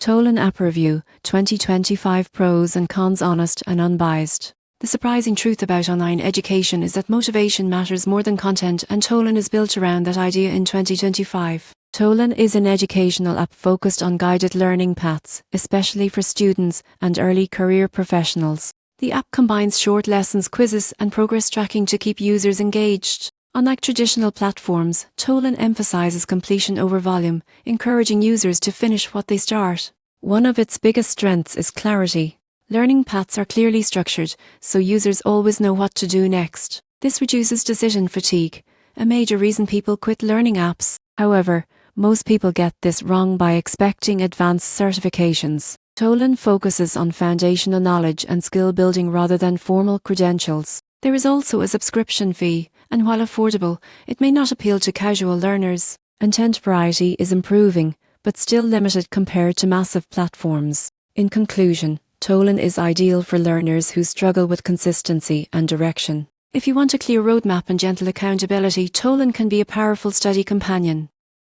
Tolan App Review 2025 Pros and Cons, honest and unbiased. The surprising truth about online education is that motivation matters more than content, and Tolan is built around that idea in 2025. Tolan is an educational app focused on guided learning paths, especially for students and early career professionals. The app combines short lessons, quizzes, and progress tracking to keep users engaged. Unlike traditional platforms, Tolan emphasizes completion over volume, encouraging users to finish what they start. One of its biggest strengths is clarity. Learning paths are clearly structured, so users always know what to do next. This reduces decision fatigue, a major reason people quit learning apps. However, most people get this wrong by expecting advanced certifications. Tolan focuses on foundational knowledge and skill building rather than formal credentials. There is also a subscription fee, and while affordable, it may not appeal to casual learners. Content variety is improving, but still limited compared to massive platforms. In conclusion, Tolan is ideal for learners who struggle with consistency and direction. If you want a clear roadmap and gentle accountability, Tolan can be a powerful study companion.